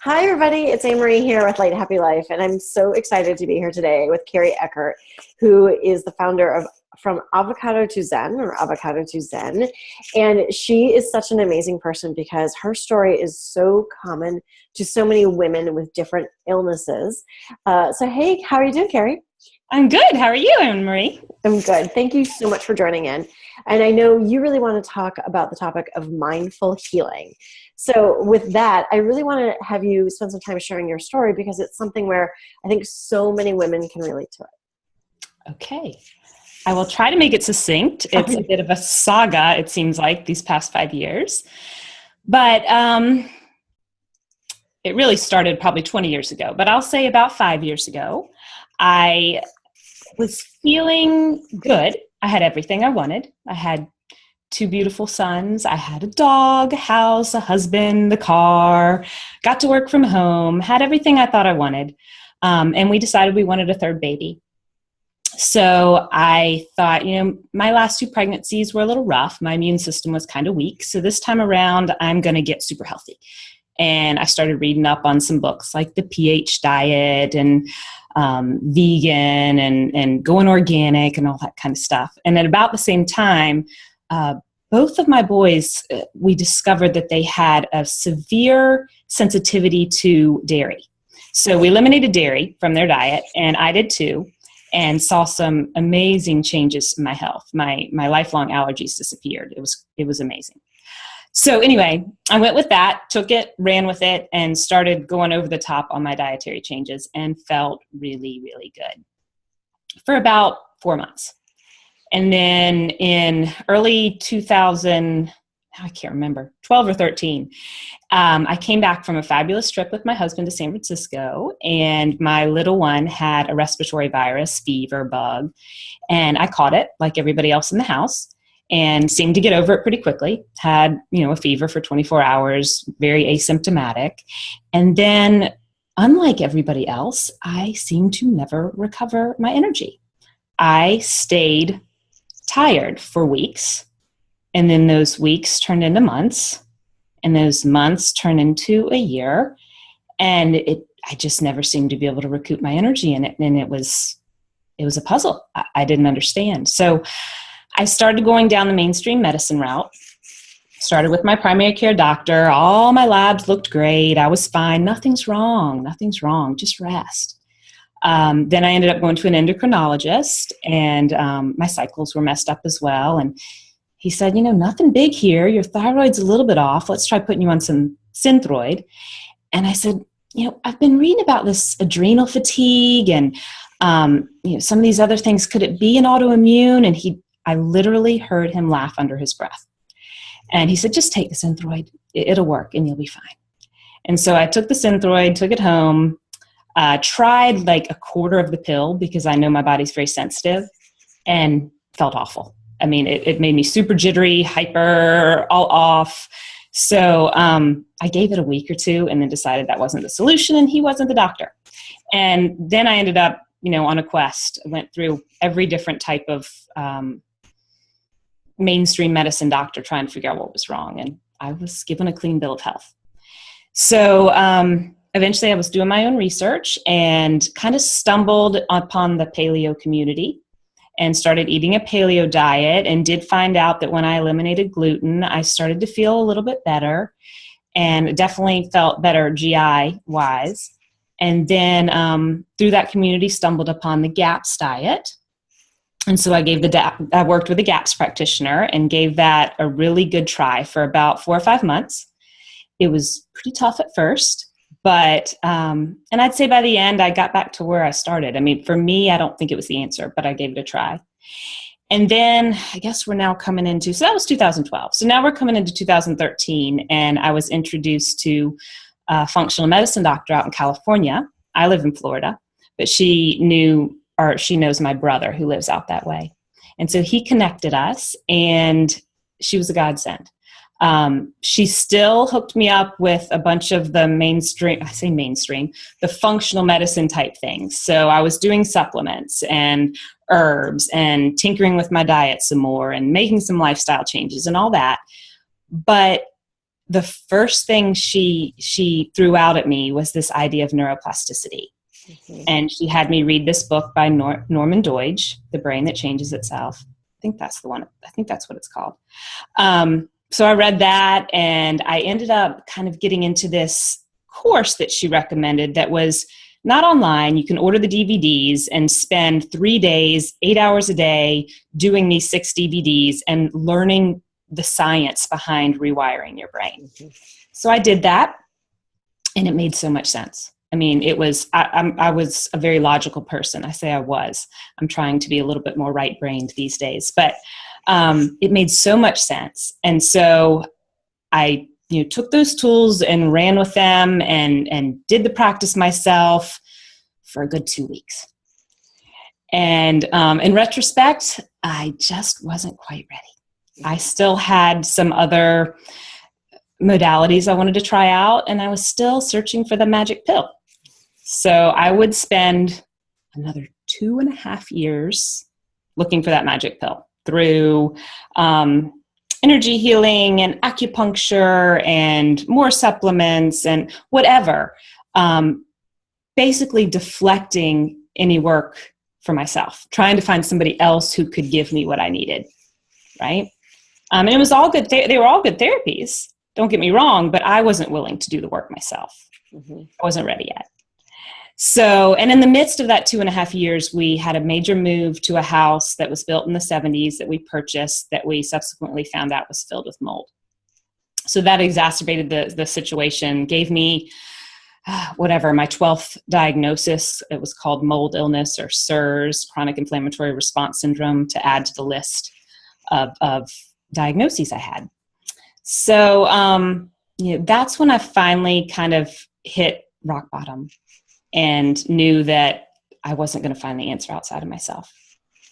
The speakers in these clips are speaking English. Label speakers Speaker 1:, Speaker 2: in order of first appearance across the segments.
Speaker 1: Hi, everybody. It's Anne-Marie here with Light Happy Life, and I'm so excited to be here today with Carrie Eckert, who is the founder of From Avocado to Zen, or Avocado to Zen. And she is such an amazing person because her story is so common to so many women with different illnesses. Hey, how are you doing, Carrie?
Speaker 2: I'm good. How are you, Anne-Marie?
Speaker 1: I'm good. Thank you so much for joining in. And I know you really want to talk about the topic of mindful healing. So with that, I really want to have you spend some time sharing your story because it's something where I think so many women can relate to it.
Speaker 2: Okay. I will try to make it succinct. It's a bit of a saga, it seems like, these past 5 years. But it really started probably 20 years ago. But I'll say about 5 years ago, I was feeling good. I had everything I wanted. I had 2 beautiful sons. I had a dog, a house, a husband, the car, got to work from home, had everything I thought I wanted. And we decided we wanted a third baby. So I thought, my last 2 pregnancies were a little rough. My immune system was kind of weak. So this time around, I'm going to get super healthy. And I started reading up on some books like the pH diet and vegan and going organic and all that kind of stuff. And at about the same time, both of my boys, we discovered that they had a severe sensitivity to dairy. So we eliminated dairy from their diet, and I did too, and saw some amazing changes in my health. My lifelong allergies disappeared. It was amazing. So anyway, I went with that, took it, ran with it, and started going over the top on my dietary changes and felt really, really good for about 4 months. And then in early 2000, I can't remember, 12 or 13, I came back from a fabulous trip with my husband to San Francisco, and my little one had a respiratory virus, fever, bug, and I caught it like everybody else in the house and seemed to get over it pretty quickly. Had, a fever for 24 hours, very asymptomatic. And then, unlike everybody else, I seemed to never recover my energy. I stayed tired for weeks, and then those weeks turned into months, and those months turned into a year, and I just never seemed to be able to recoup my energy in it, and it was a puzzle. I didn't understand. So I started going down the mainstream medicine route. Started with my primary care doctor. All my labs looked great. I was fine. Nothing's wrong. Just rest. Then I ended up going to an endocrinologist, and my cycles were messed up as well. And he said, nothing big here. Your thyroid's a little bit off. Let's try putting you on some Synthroid. And I said, I've been reading about this adrenal fatigue and some of these other things. Could it be an autoimmune? And I literally heard him laugh under his breath. And he said, just take the Synthroid. It'll work and you'll be fine. And so I took the Synthroid, took it home, tried like a quarter of the pill because I know my body's very sensitive, and felt awful. I mean, it made me super jittery, hyper, all off. So I gave it a week or 2 and then decided that wasn't the solution and he wasn't the doctor. And then I ended up, on a quest. I went through every different type of mainstream medicine doctor trying to figure out what was wrong. And I was given a clean bill of health. So eventually I was doing my own research and kind of stumbled upon the paleo community and started eating a paleo diet, and did find out that when I eliminated gluten, I started to feel a little bit better and definitely felt better GI wise. And then through that community stumbled upon the GAPS diet. And so I worked with a GAPS practitioner and gave that a really good try for about 4 or 5 months. It was pretty tough at first, but, and I'd say by the end, I got back to where I started. I mean, for me, I don't think it was the answer, but I gave it a try. And then I guess we're now coming into, so that was 2012. So now we're coming into 2013, and I was introduced to a functional medicine doctor out in California. I live in Florida, but she knows my brother who lives out that way. And so he connected us, and she was a godsend. She still hooked me up with a bunch of the the functional medicine type things. So I was doing supplements and herbs and tinkering with my diet some more and making some lifestyle changes and all that. But the first thing she threw out at me was this idea of neuroplasticity. Mm-hmm. And she had me read this book by Norman Doidge, The Brain That Changes Itself. I think that's the one. I think that's what it's called. So I read that, and I ended up kind of getting into this course that she recommended that was not online. You can order the DVDs and spend 3 days, 8 hours a day doing these 6 DVDs and learning the science behind rewiring your brain. Mm-hmm. So I did that, and it made so much sense. I mean, I was a very logical person. I say I was. I'm trying to be a little bit more right-brained these days, but it made so much sense. And so I took those tools and ran with them and did the practice myself for a good 2 weeks. And in retrospect, I just wasn't quite ready. I still had some other modalities I wanted to try out, and I was still searching for the magic pill. So I would spend another 2.5 years looking for that magic pill through energy healing and acupuncture and more supplements and whatever, basically deflecting any work for myself, trying to find somebody else who could give me what I needed, right? And it was all good. They were all good therapies, don't get me wrong, but I wasn't willing to do the work myself. Mm-hmm. I wasn't ready yet. So, and in the midst of that 2.5 years, we had a major move to a house that was built in the 70s that we purchased that we subsequently found out was filled with mold. So that exacerbated the situation, gave me my 12th diagnosis. It was called mold illness, or CIRS, chronic inflammatory response syndrome, to add to the list of diagnoses I had. So, that's when I finally kind of hit rock bottom and knew that I wasn't going to find the answer outside of myself.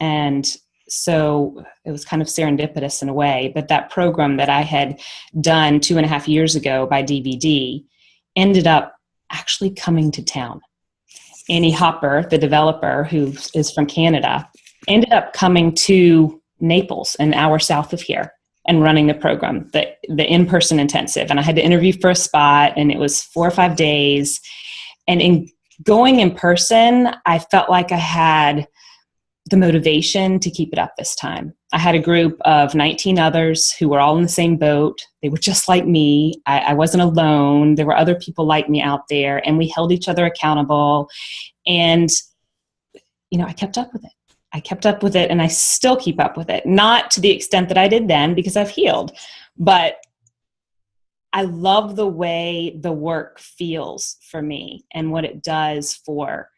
Speaker 2: And so it was kind of serendipitous in a way, but that program that I had done 2.5 years ago by DVD ended up actually coming to town. Annie Hopper, the developer, who is from Canada, ended up coming to Naples, an hour south of here, and running the program, the in-person intensive. And I had to interview for a spot, and it was 4 or 5 days. And in going in person, I felt like I had the motivation to keep it up this time. I had a group of 19 others who were all in the same boat. They were just like me. I wasn't alone. There were other people like me out there, and we held each other accountable. And, I kept up with it. I kept up with it, and I still keep up with it. Not to the extent that I did then, because I've healed, but I love the way the work feels for me and what it does for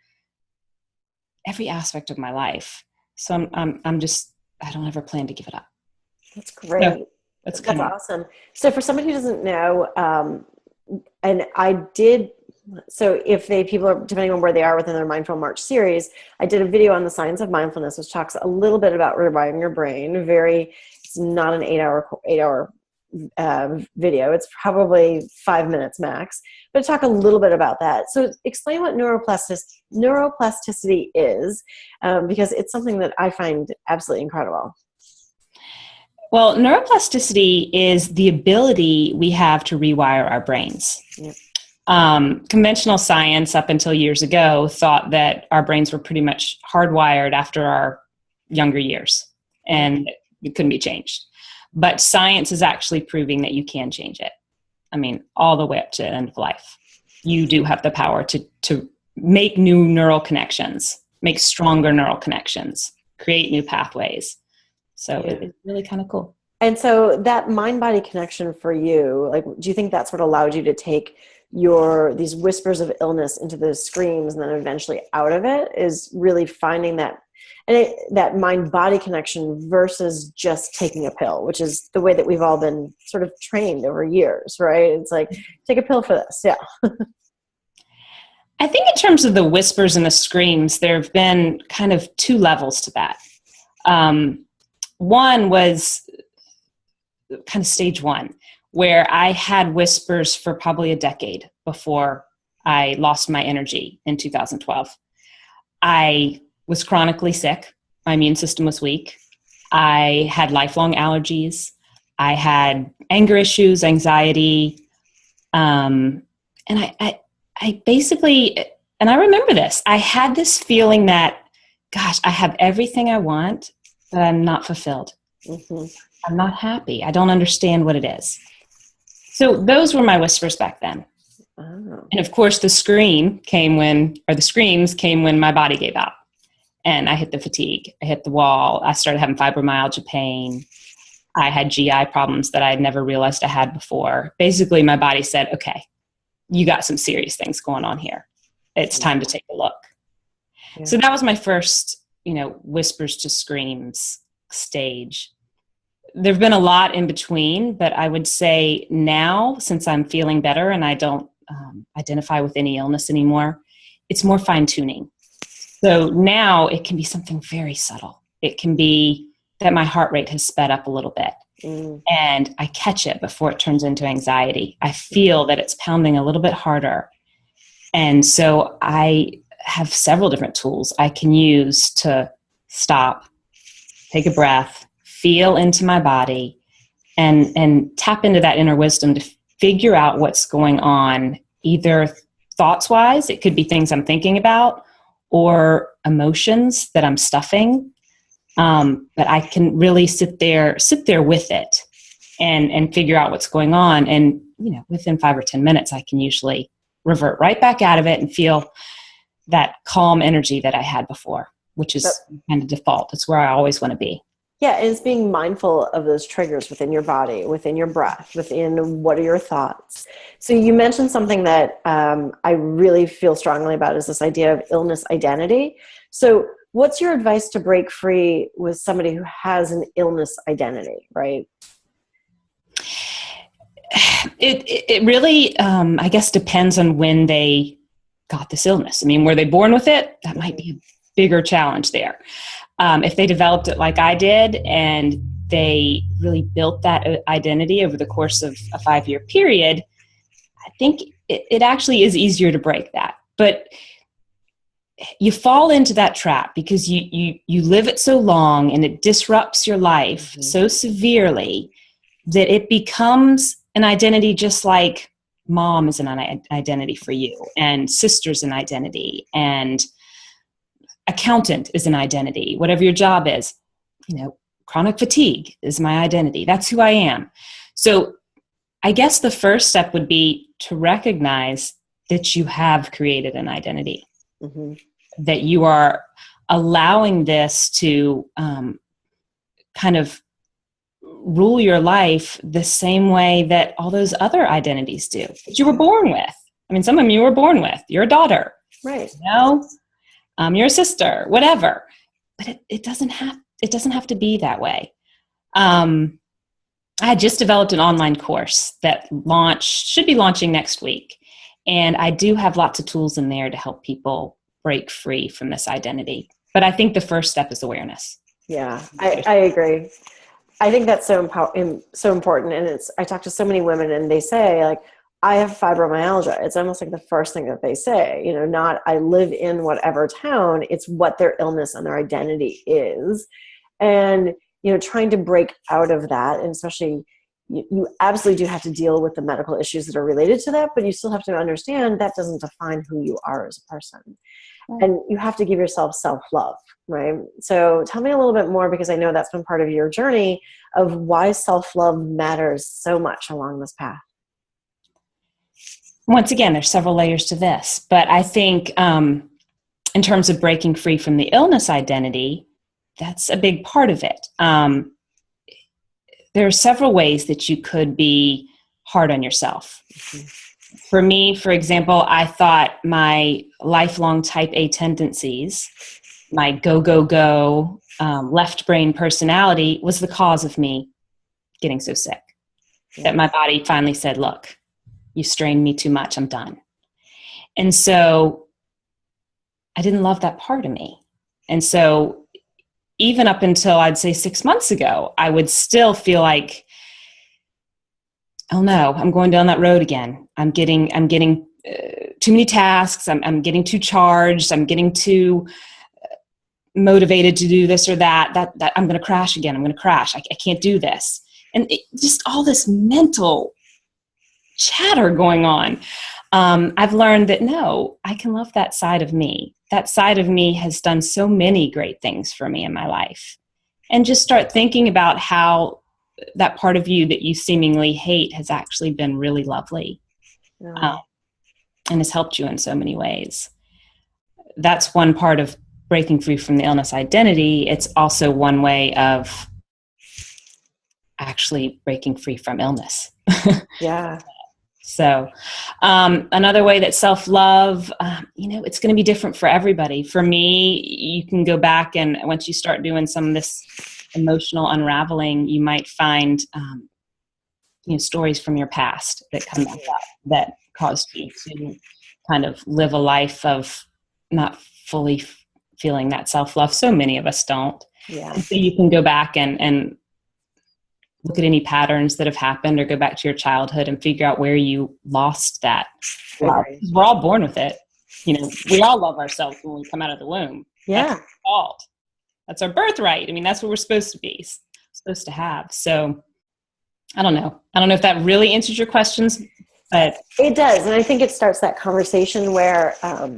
Speaker 2: every aspect of my life. So I'm just, I don't ever plan to give it up.
Speaker 1: That's great. So that's awesome. So for somebody who doesn't know, and I did, so if people are, depending on where they are within their Mindful March series, I did a video on the science of mindfulness, which talks a little bit about rewiring your brain. It's not an 8-hour video. It's probably 5 minutes max, but talk a little bit about that. So explain what neuroplasticity is, because it's something that I find absolutely incredible.
Speaker 2: Well, neuroplasticity is the ability we have to rewire our brains. Yep. Conventional science up until years ago thought that our brains were pretty much hardwired after our younger years and it couldn't be changed. But science is actually proving that you can change it. I mean, all the way up to the end of life. You do have the power to make new neural connections, make stronger neural connections, create new pathways. So it's really kind of cool.
Speaker 1: And so that mind-body connection for you, do you think that's what allowed you to take these whispers of illness into the screams and then eventually out of it, is really finding that that mind-body connection versus just taking a pill, which is the way that we've all been sort of trained over years, right? It's like, take a pill for this. Yeah.
Speaker 2: I think in terms of the whispers and the screams, there have been kind of 2 levels to that. One was kind of stage 1, where I had whispers for probably a decade before I lost my energy in 2012. I was chronically sick. My immune system was weak. I had lifelong allergies. I had anger issues, anxiety. And I basically, and I remember this, I had this feeling that, gosh, I have everything I want, but I'm not fulfilled.
Speaker 1: Mm-hmm.
Speaker 2: I'm not happy. I don't understand what it is. So those were my whispers back then.
Speaker 1: Oh.
Speaker 2: And of course the screams came when my body gave up and I hit the fatigue. I hit the wall. I started having fibromyalgia pain. I had GI problems that I had never realized I had before. Basically, my body said, okay, you got some serious things going on here. It's time to take a look. Yeah. So that was my first, whispers to screams stage. There've been a lot in between, but I would say now, since I'm feeling better and I don't identify with any illness anymore, it's more fine-tuning. So now it can be something very subtle. It can be that my heart rate has sped up a little bit and I catch it before it turns into anxiety. I feel that it's pounding a little bit harder. And so I have several different tools I can use to stop, take a breath, feel into my body, and tap into that inner wisdom to figure out what's going on, either thoughts-wise, it could be things I'm thinking about, or emotions that I'm stuffing. But I can really sit there with it and figure out what's going on. And, within 5 or 10 minutes, I can usually revert right back out of it and feel that calm energy that I had before, which is kind of default. It's where I always want to be.
Speaker 1: Yeah, and it's being mindful of those triggers within your body, within your breath, within what are your thoughts. So you mentioned something that I really feel strongly about is this idea of illness identity. So what's your advice to break free with somebody who has an illness identity, right?
Speaker 2: It really, I guess, depends on when they got this illness. I mean, were they born with it? That might be a bigger challenge there. If they developed it like I did and they really built that identity over the course of a 5-year period, I think it actually is easier to break that. But you fall into that trap because you live it so long and it disrupts your life so severely that it becomes an identity, just like mom is an identity for you, and sister's an identity, and accountant is an identity. Whatever your job is, chronic fatigue is my identity. That's who I am. So I guess the first step would be to recognize that you have created an identity, that you are allowing this to kind of rule your life the same way that all those other identities do, that you were born with. I mean, some of them you were born with. You're a daughter.
Speaker 1: Right.
Speaker 2: You're a sister, whatever. But it doesn't have to be that way. I had just developed an online course that should be launching next week. And I do have lots of tools in there to help people break free from this identity. But I think the first step is awareness.
Speaker 1: Yeah, I agree. I think that's so important. And I talk to so many women and they say, like, I have fibromyalgia. It's almost like the first thing that they say, not I live in whatever town. It's what their illness and their identity is. And, trying to break out of that, and especially you absolutely do have to deal with the medical issues that are related to that, but you still have to understand that doesn't define who you are as a person. Right. And you have to give yourself self-love, right? So tell me a little bit more, because I know that's been part of your journey of why self-love matters so much along this path.
Speaker 2: Once again, there's several layers to this, but I think in terms of breaking free from the illness identity, that's a big part of it. There are several ways that you could be hard on yourself. For me, for example, I thought my lifelong type A tendencies, my go, left brain personality was the cause of me getting so sick. That my body finally said, look, you strained me too much, I'm done. And so I didn't love that part of me. And so even up until I'd say 6 months ago, I would still feel like, oh no, I'm going down that road again. I'm getting too many tasks. I'm getting too charged. I'm getting too motivated to do this or that I'm going to crash again. I'm going to crash. I can't do this. and just all this mental chatter going on. I've learned that no, I can love that side of me. That side of me has done so many great things for me in my life. And just start thinking about how that part of you that you seemingly hate has actually been really lovely, and has helped you in so many ways. That's one part of breaking free from the illness identity. It's also one way of actually breaking free from illness.
Speaker 1: Yeah.
Speaker 2: So another way that self-love, it's going to be different for everybody. For me, you can go back, and once you start doing some of this emotional unraveling, you might find stories from your past that come back up that caused you to kind of live a life of not fully feeling that self-love. So many of us don't.
Speaker 1: Yeah.
Speaker 2: And so you can go back and look at any patterns that have happened, or go back to your childhood and figure out where you lost that love. We're all born with it. We all love ourselves when we come out of the womb.
Speaker 1: Yeah.
Speaker 2: That's our fault. That's our birthright. I mean, that's what we're supposed to be, supposed to have. So I don't know if that really answers your questions, but
Speaker 1: it does. And I think it starts that conversation where,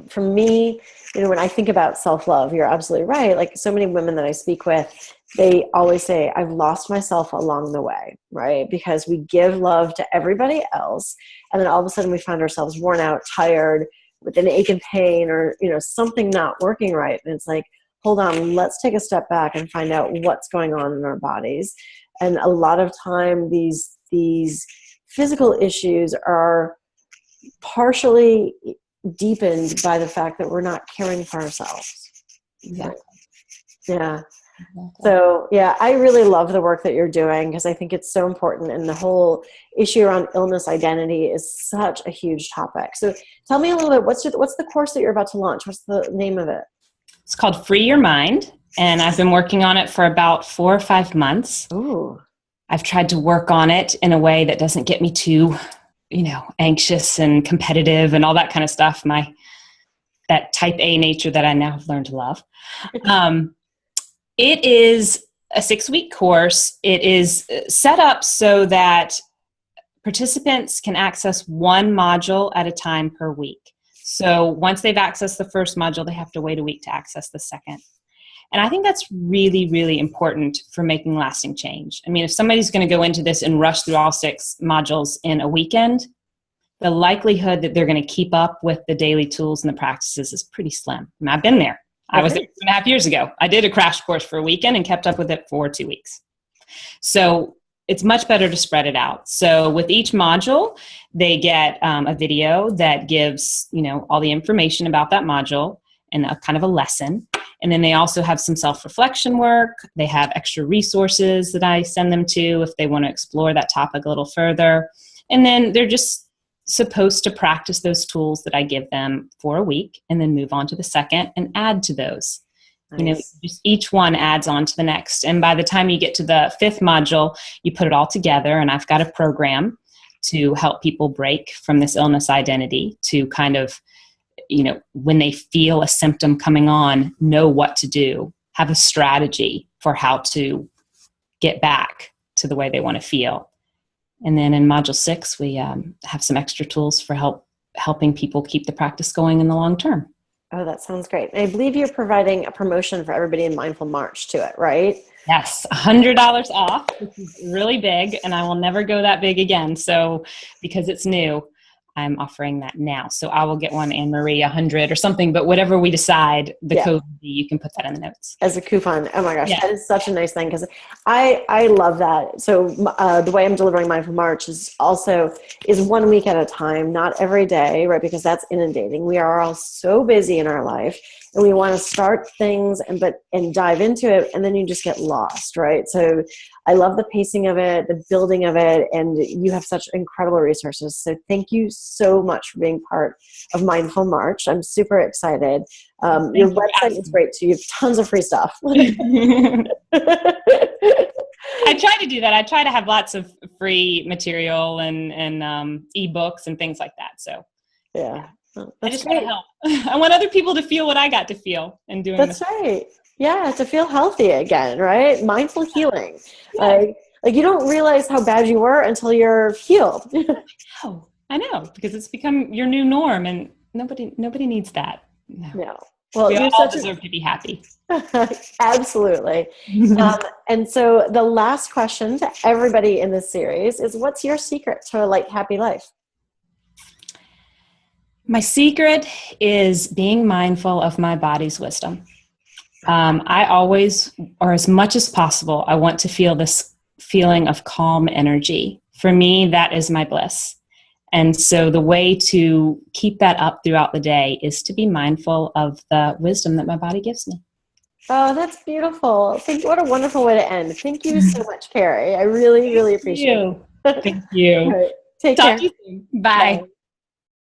Speaker 1: for me, when I think about self-love, you're absolutely right. Like so many women that I speak with, they always say, I've lost myself along the way, right? Because we give love to everybody else. And then all of a sudden we find ourselves worn out, tired, with an ache and pain, or, something not working right. And it's like, hold on, let's take a step back and find out what's going on in our bodies. And a lot of time, these physical issues are partially deepened by the fact that we're not caring for ourselves.
Speaker 2: Exactly.
Speaker 1: Yeah. So, yeah, I really love the work that you're doing, because I think it's so important. And the whole issue around illness identity is such a huge topic. So tell me a little bit, what's the course that you're about to launch? What's the name of it?
Speaker 2: It's called Free Your Mind. And I've been working on it for about 4 or 5 months.
Speaker 1: Ooh.
Speaker 2: I've tried to work on it in a way that doesn't get me too, anxious and competitive and all that kind of stuff. That type A nature that I now have learned to love. It is a 6-week course. It is set up so that participants can access one module at a time per week. So once they've accessed the first module, they have to wait a week to access the second. And I think that's really, really important for making lasting change. I mean, if somebody's going to go into this and rush through all 6 modules in a weekend, the likelihood that they're going to keep up with the daily tools and the practices is pretty slim. And I've been there. I was there 2.5 years ago. I did a crash course for a weekend and kept up with it for 2 weeks. So it's much better to spread it out. So with each module, they get a video that gives, all the information about that module and a kind of a lesson. And then they also have some self-reflection work. They have extra resources that I send them to if they want to explore that topic a little further. And then they're just supposed to practice those tools that I give them for a week, and then move on to the second and add to those. Nice. Just each one adds on to the next. And by the time you get to the 5th module, you put it all together. And I've got a program to help people break from this illness identity, to kind of, when they feel a symptom coming on, know what to do, have a strategy for how to get back to the way they want to feel. And then in module 6, we have some extra tools for helping people keep the practice going in the long term.
Speaker 1: Oh, that sounds great. I believe you're providing a promotion for everybody in Mindful March to it, right?
Speaker 2: Yes, $100 off, which is really big, and I will never go that big again. So because it's new, I'm offering that now. So I will get one, Anne Marie, 100 or something, but whatever we decide, the code will be, you can put that in the notes.
Speaker 1: As a coupon. Oh my gosh, that is such a nice thing, because I love that. So the way I'm delivering Mindful March is 1 week at a time, not every day, right? Because that's inundating. We are all so busy in our life, and we want to start things and dive into it, and then you just get lost, right? So I love the pacing of it, the building of it, and you have such incredible resources. So thank you so much for being part of Mindful March. I'm super excited. Your website is great too. You have tons of free stuff.
Speaker 2: I try to do that. I try to have lots of free material and ebooks and things like that. So
Speaker 1: yeah.
Speaker 2: I just want to help. I want other people to feel what I got to feel in doing this.
Speaker 1: That's right. Yeah, to feel healthy again, right? Mindful healing.
Speaker 2: Yeah.
Speaker 1: Like you don't realize how bad you were until you're healed.
Speaker 2: Oh, I know, because it's become your new norm, and nobody needs that. No.
Speaker 1: No. Well,
Speaker 2: We
Speaker 1: you're
Speaker 2: all
Speaker 1: such
Speaker 2: deserve to be happy.
Speaker 1: Absolutely. And so the last question to everybody in this series is, what's your secret to a light, happy life?
Speaker 2: My secret is being mindful of my body's wisdom. I always, or as much as possible, I want to feel this feeling of calm energy. For me, that is my bliss. And so the way to keep that up throughout the day is to be mindful of the wisdom that my body gives me.
Speaker 1: Oh, that's beautiful. What a wonderful way to end. Thank you so much, Carrie. I really, really appreciate
Speaker 2: You.
Speaker 1: it.
Speaker 2: Thank you.
Speaker 1: All right. Take
Speaker 2: Talk
Speaker 1: care.
Speaker 2: to you soon. Bye.
Speaker 1: Bye.